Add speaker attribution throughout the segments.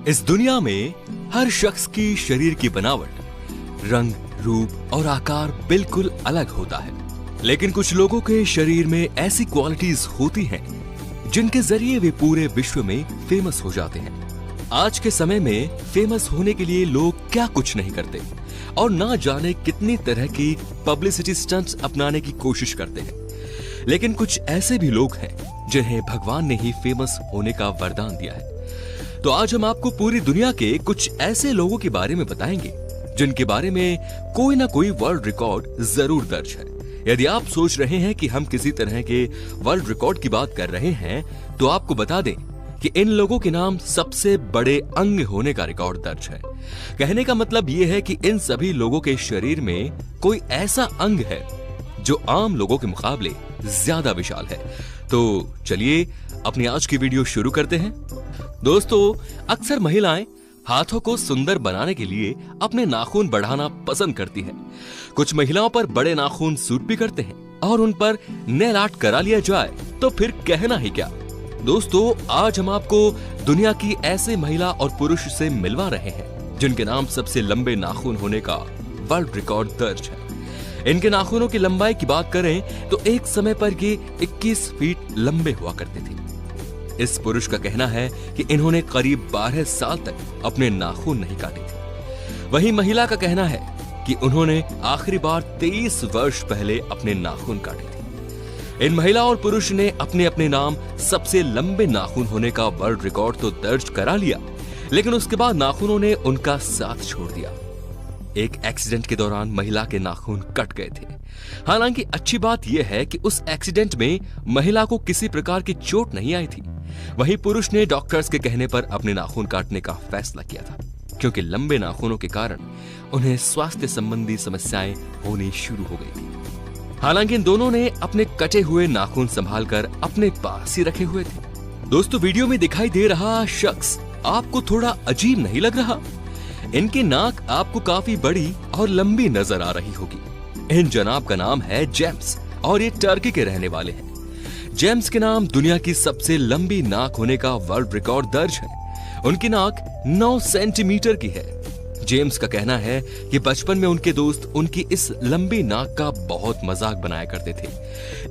Speaker 1: इस दुनिया में हर शख्स की शरीर की बनावट, रंग, रूप और आकार बिल्कुल अलग होता है। लेकिन कुछ लोगों के शरीर में ऐसी क्वालिटीज होती हैं जिनके जरिए वे पूरे विश्व में फेमस हो जाते हैं। आज के समय में फेमस होने के लिए लोग क्या कुछ नहीं करते और ना जाने कितनी तरह की पब्लिसिटी स्टंट्स अपनाने की कोशिश करते हैं। लेकिन कुछ ऐसे भी लोग हैं जिन्हें भगवान ने ही फेमस होने का वरदान दिया है। तो आज हम आपको पूरी दुनिया के कुछ ऐसे लोगों के बारे में बताएंगे जिनके बारे में कोई ना कोई वर्ल्ड रिकॉर्ड जरूर दर्ज है। यदि आप सोच रहे हैं कि हम किसी तरह के वर्ल्ड रिकॉर्ड की बात कर रहे हैं, तो आपको बता दें कि इन लोगों के नाम सबसे बड़े अंग होने का रिकॉर्ड दर्ज है। कहने का मतलब यह है कि इन सभी लोगों के शरीर में कोई ऐसा अंग है जो आम लोगों के मुकाबले ज्यादा विशाल है। तो चलिए अपनी आज की वीडियो शुरू करते हैं। दोस्तों, अक्सर महिलाएं हाथों को सुंदर बनाने के लिए अपने नाखून बढ़ाना पसंद करती हैं। कुछ महिलाओं पर बड़े नाखून सूट भी करते हैं और उन पर नेल आर्ट करा लिया जाए तो फिर कहना ही क्या। दोस्तों, आज हम आपको दुनिया की ऐसे महिला और पुरुष से मिलवा रहे हैं जिनके नाम सबसे लंबे नाखून होने का वर्ल्ड रिकॉर्ड दर्ज है। इनके नाखूनों की लंबाई की बात करें तो एक समय पर ये 21 फीट लंबे हुआ करते थे। इस पुरुष का कहना है कि इन्होंने करीब 12 साल तक अपने नाखून नहीं काटे थे। वहीं महिला का कहना है कि उन्होंने आखिरी बार 23 वर्ष पहले अपने नाखून काटे थे। इन महिला और पुरुष ने अपने अपने नाम सबसे लंबे नाखून होने का वर्ल्ड रिकॉर्ड तो दर्ज करा लिया, लेकिन उसके बाद नाखूनों ने उनका साथ छोड़ दिया। एक एक्सीडेंट के दौरान महिला के नाखून कट गए थे। हालांकि अच्छी बात यह है कि उस एक्सीडेंट में महिला को किसी प्रकार की चोट नहीं आई थी। वहीं पुरुष ने डॉक्टर्स के कहने पर अपने नाखून काटने का फैसला किया था, क्योंकि लंबे नाखूनों के कारण उन्हें स्वास्थ्य संबंधी समस्याएं होनी शुरू हो गई थी। हालांकि इन दोनों ने अपने कटे हुए नाखून संभालकर अपने पास ही रखे हुए थे। दोस्तों, वीडियो में दिखाई दे रहा शख्स आपको थोड़ा अजीब नहीं लग रहा? इनकी नाक आपको काफी बड़ी और लंबी नजर आ रही होगी। इन जनाब का नाम है जेम्स और ये टर्की के रहने वाले हैं। जेम्स के नाम दुनिया की सबसे लंबी नाक होने का वर्ल्ड रिकॉर्ड दर्ज है। उनकी नाक 9 सेंटीमीटर की है। जेम्स का कहना है कि बचपन में उनके दोस्त उनकी इस लंबी नाक का बहुत मजाक बनाया करते थे,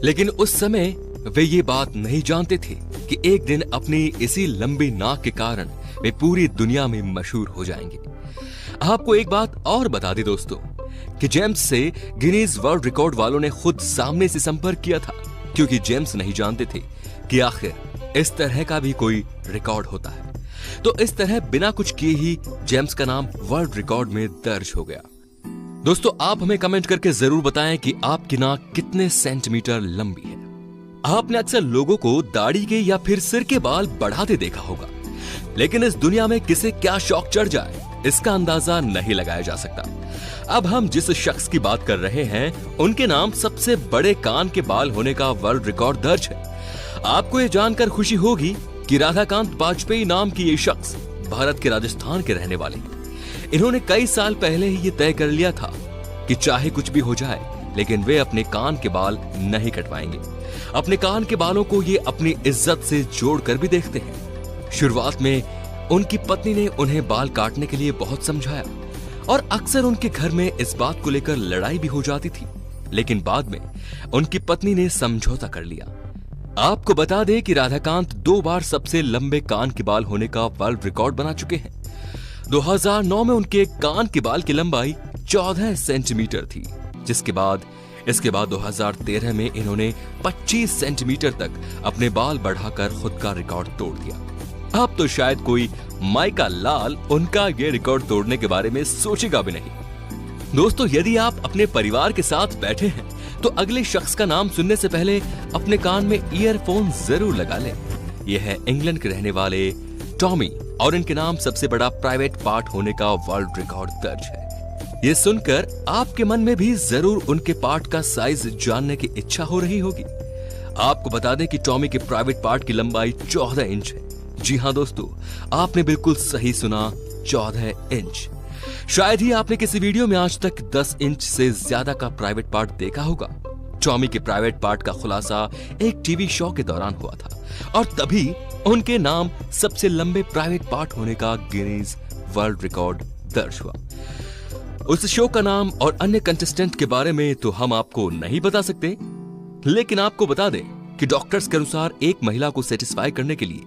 Speaker 1: लेकिन उस समय वे ये बात नहीं जानते थे कि एक दिन अपनी इसी लंबी नाक के कारण वे पूरी दुनिया में मशहूर हो जाएंगे। आपको एक बात और बता दें दोस्तों कि जेम्स से गिनीज वर्ल्ड रिकॉर्ड वालों ने खुद सामने से संपर्क किया था, क्योंकि जेम्स नहीं जानते थे कि आखिर इस तरह का भी कोई रिकॉर्ड होता है। तो इस तरह बिना कुछ किए ही जेम्स का नाम वर्ल्ड रिकॉर्ड में दर्ज हो गया। दोस्तों, आप हमें कमेंट करके जरूर बताएं कि आपकी नाक कितने सेंटीमीटर लंबी है। आपने अक्सर लोगों को दाढ़ी के या फिर सिर के बाल बढ़ाते देखा होगा, लेकिन इस दुनिया में किसे क्या शौक चढ़ जाए इसका अंदाजा नहीं लगाया जा सकता। अब हम जिस शख्स की बात कर रहे हैं उनके नाम सबसे बड़े कान के बाल होने का वर्ल्ड रिकॉर्ड दर्ज है। आपको ये जानकर खुशी होगी कि राधाकांत बाजपेयी नाम की ये शख्स भारत के राजस्थान के रहने वाले हैं। इन्होंने कई साल पहले ही ये तय कर लिया था कि चाहे कुछ भी हो जाए, लेकिन वे अपने कान के बाल नहीं कटवाएंगे। अपने कान के बालों को ये अपनी इज्जत से जोड़कर भी देखते हैं। शुरुआत में उनकी पत्नी ने उन्हें बाल काटने के लिए बहुत समझाया और अक्सर उनके घर में इस बात को लेकर लड़ाई भी हो जाती थी, लेकिन बाद में उनकी पत्नी ने समझौता कर लिया। आपको बता दें कि राधाकांत 2 बार सबसे लंबे कान के बाल होने का वर्ल्ड रिकॉर्ड बना चुके हैं। 2009 में उनके कान के बाल की लंबाई 14 सेंटीमीटर थी, इसके बाद 2013 में इन्होंने 25 सेंटीमीटर तक अपने बाल बढ़ाकर खुद का रिकॉर्ड तोड़ दिया। अब तो शायद कोई माइका लाल उनका ये रिकॉर्ड तोड़ने के बारे में सोचेगा भी नहीं। दोस्तों, यदि आप अपने परिवार के साथ बैठे हैं तो अगले शख्स का नाम सुनने से पहले अपने कान में ईयरफोन जरूर लगा लें। यह है इंग्लैंड के रहने वाले टॉमी और इनके नाम सबसे बड़ा प्राइवेट पार्ट होने का वर्ल्ड रिकॉर्ड दर्ज है। ये सुनकर आपके मन में भी जरूर उनके पार्ट का साइज जानने की इच्छा हो रही होगी। आपको बता दें कि टॉमी के प्राइवेट पार्ट की लंबाई 14 इंच है। जी हाँ दोस्तों, आपने बिल्कुल सही सुना, 14 इंच। शायद ही आपने किसी वीडियो में आज तक 10 इंच से ज्यादा का प्राइवेट पार्ट देखा होगा। टॉमी के प्राइवेट पार्ट का खुलासा एक टीवी शो के दौरान हुआ था और तभी उनके नाम सबसे लंबे प्राइवेट पार्ट होने का गिनीज वर्ल्ड रिकॉर्ड दर्ज हुआ। उस शो का नाम और अन्य कंटेस्टेंट के बारे में तो हम आपको नहीं बता सकते, लेकिन आपको बता दें कि डॉक्टर्स के अनुसार एक महिला को सेटिस्फाई करने के लिए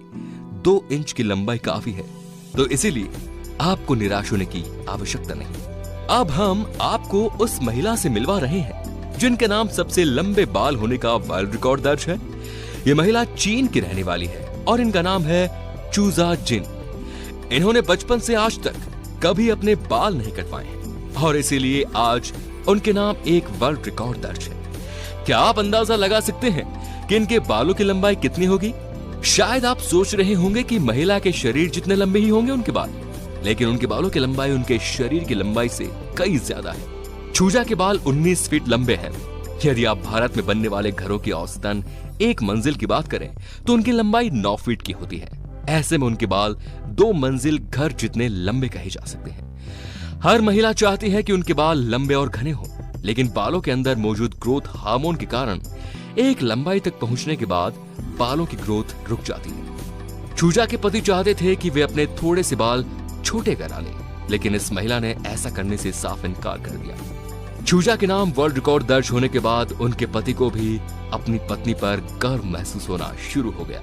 Speaker 1: 2 इंच की लंबाई काफी है, तो इसीलिए आपको निराश होने की आवश्यकता नहीं। अब हम आपको उस महिला से मिलवा रहे हैं जिनके नाम सबसे लंबे बाल होने का वर्ल्ड रिकॉर्ड दर्ज है। ये महिला चीन की रहने वाली है और इनका नाम है चूजा जिन। इन्होंने बचपन से आज तक कभी अपने बाल नहीं कटवाए हैं और इसीलिए आज उनके नाम एक वर्ल्ड रिकॉर्ड दर्ज है। क्या आप अंदाजा लगा सकते हैं कि इनके बालों की लंबाई कितनी होगी? शायद आप सोच रहे होंगे कि महिला के शरीर जितने लंबे ही होंगे उनके बाल, लेकिन उनके बालों की लंबाई उनके शरीर की लंबाई से कई ज्यादा है। चूजा के बाल 19 फीट लंबे हैं। यदि आप भारत में बनने वाले घरों की औसतन एक मंजिल की बात करें तो उनकी लंबाई 9 फीट की होती है। ऐसे में उनके बाल 2 मंजिल घर जितने लंबे कहे जा सकते हैं। हर महिला चाहती है कि उनके बाल लंबे और घने हों, लेकिन बालों के अंदर मौजूद ग्रोथ हार्मोन के कारण एक लंबाई तक पहुंचने के बाद बालों की ग्रोथ रुक जाती है। चूजा के पति चाहते थे कि वे अपने थोड़े से बाल छोटे करा लें, लेकिन इस महिला ने ऐसा करने से साफ इनकार कर दिया। चूजा के नाम वर्ल्ड रिकॉर्ड दर्ज होने के बाद उनके पति को भी अपनी पत्नी पर गर्व महसूस होना शुरू हो गया।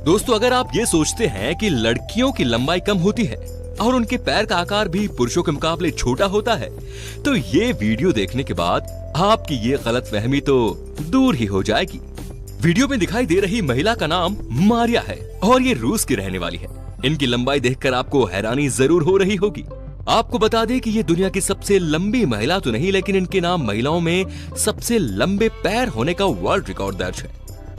Speaker 1: दोस्तों, अगर आप ये सोचते हैं कि लड़कियों की लंबाई कम होती है और उनके पैर का आकार भी पुरुषों के मुकाबले छोटा होता है, तो ये वीडियो देखने के बाद आपकी ये गलतफहमी तो दूर ही हो जाएगी। वीडियो में दिखाई दे रही महिला का नाम मारिया है और ये रूस की रहने वाली है। इनकी लंबाई देखकर आपको हैरानी जरूर हो रही होगी। आपको बता दें कि ये दुनिया की सबसे लंबी महिला तो नहीं, लेकिन इनके नाम महिलाओं में सबसे लंबे पैर होने का वर्ल्ड रिकॉर्ड दर्ज है।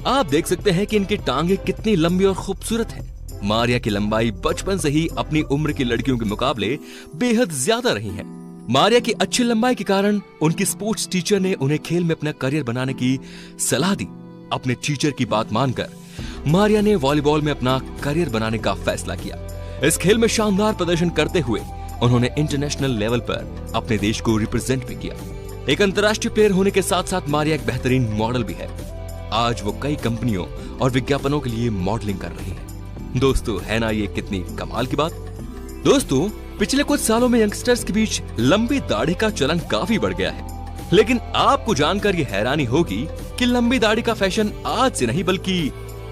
Speaker 1: आप देख सकते हैं कि इनकी टांगे कितनी लंबी और खूबसूरत हैं। मारिया की लंबाई बचपन से ही अपनी उम्र की लड़कियों के मुकाबले बेहद ज्यादा रही है। मारिया की अच्छी लंबाई के कारण उनकी स्पोर्ट्स टीचर ने उन्हें खेल में अपना करियर बनाने की सलाह दी। अपने टीचर की बात मानकर मारिया ने वॉलीबॉल में अपना करियर बनाने का फैसला किया। इस खेल में शानदार प्रदर्शन करते हुए उन्होंने इंटरनेशनल लेवल पर अपने देश को रिप्रेजेंट भी किया। एक अंतर्राष्ट्रीय प्लेयर होने के साथ साथ मारिया एक बेहतरीन मॉडल भी है। आज वो कई कंपनियों और विज्ञापनों के लिए मॉडलिंग कर रही है। दोस्तों, है ना ये कितनी कमाल की बात। दोस्तों, पिछले कुछ सालों में यंगस्टर्स के बीच लंबी दाढ़ी का चलन काफी बढ़ गया है, लेकिन आपको जानकर ये हैरानी होगी कि लंबी दाढ़ी का फैशन आज से नहीं बल्कि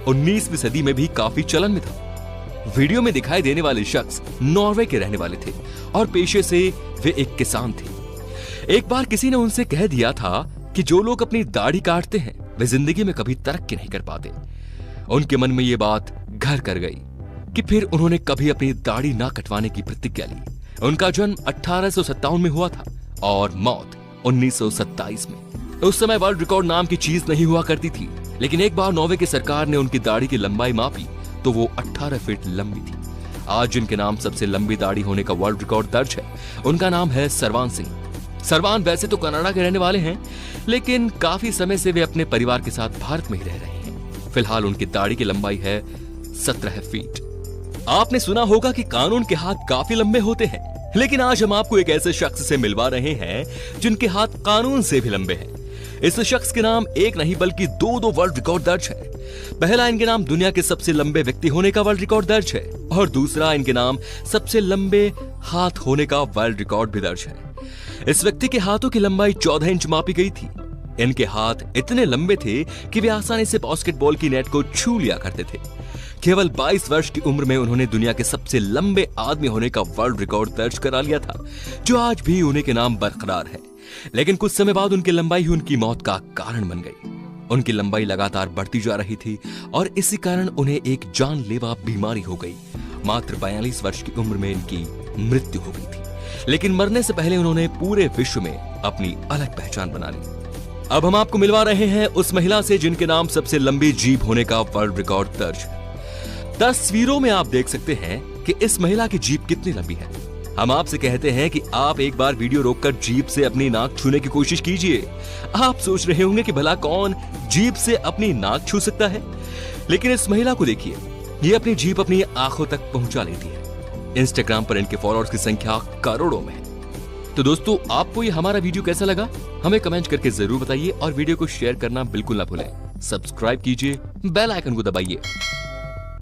Speaker 1: 19वीं सदी में भी काफी चलन में था। वीडियो में दिखाई देने वाले शख्स नॉर्वे के रहने वाले थे और पेशे से वे एक किसान थे। एक बार किसी ने उनसे कह दिया था कि जो लोग अपनी दाढ़ी काटते हैं वे जिंदगी में कभी तरक्की नहीं कर पाते। उनके मन में ये बात घर कर गई कि फिर उन्होंने कभी अपनी दाढ़ी ना कटवाने की प्रतिज्ञा ली। उनका जन्म 1857 में हुआ था और मौत 1927 में। उस समय वर्ल्ड रिकॉर्ड नाम की चीज नहीं हुआ करती थी, लेकिन एक बार नॉर्वे की सरकार ने उनकी दाढ़ी की लंबाई मापी तो वो 18 फीट लंबी थी। आज जिनके नाम सबसे लंबी दाढ़ी होने का वर्ल्ड रिकॉर्ड दर्ज है, उनका नाम है सरवान सिंह। सरवान वैसे तो कनाडा के रहने वाले हैं, लेकिन काफी समय से वे अपने परिवार के साथ भारत में ही रह रहे हैं। फिलहाल उनकी दाढ़ी की लंबाई है 17 फीट। आपने सुना होगा कि कानून के हाथ काफी लंबे होते हैं, लेकिन आज हम आपको एक ऐसे शख्स से मिलवा रहे हैं जिनके हाथ कानून से भी लंबे हैं। इस शख्स के नाम एक नहीं बल्कि दो वर्ल्ड रिकॉर्ड दर्ज है। पहला, इनके नाम दुनिया के सबसे लंबे व्यक्ति होने का वर्ल्ड रिकॉर्ड दर्ज है और दूसरा, इनके नाम सबसे लंबे हाथ होने का वर्ल्ड रिकॉर्ड भी दर्ज है। इस व्यक्ति के हाथों की लंबाई 14 इंच मापी गई थी। इनके हाथ इतने लंबे थे कि वे आसानी से बास्केटबॉल की नेट को छू लिया करते थे। केवल 22 वर्ष की उम्र में उन्होंने दुनिया के सबसे लंबे आदमी होने का वर्ल्ड रिकॉर्ड दर्ज करा लिया था, जो आज भी उन्हीं के नाम बरकरार है। लेकिन कुछ समय बाद उनकी लंबाई ही उनकी मौत का कारण बन गई। उनकी लंबाई लगातार बढ़ती जा रही थी और इसी कारण उन्हें एक जानलेवा बीमारी हो गई। मात्र 42 वर्ष की उम्र में इनकी मृत्यु हो गई थी, लेकिन मरने से पहले उन्होंने पूरे विश्व में अपनी अलग पहचान बना ली। अब हम आपको मिलवा रहे हैं उस महिला से जिनके नाम सबसे लंबी जीभ होने का वर्ल्ड रिकॉर्ड दर्ज है। तस्वीरों में आप देख सकते हैं कि इस महिला की जीभ कितनी लंबी है। हम आपसे कहते हैं कि आप एक बार वीडियो रोककर जीभ से अपनी नाक छूने की कोशिश कीजिए। आप सोच रहे होंगे कि भला कौन जीभ से अपनी नाक छू सकता है, लेकिन इस महिला को देखिए, ये अपनी जीभ अपनी आंखों तक पहुंचा लेती है। इंस्टाग्राम पर इनके फॉलोअर्स की संख्या करोड़ों में है। तो दोस्तों, आपको ये हमारा वीडियो कैसा लगा हमें कमेंट करके जरूर बताइए और वीडियो को शेयर करना बिल्कुल ना भूलें। सब्सक्राइब कीजिए, बेल आइकन को दबाइए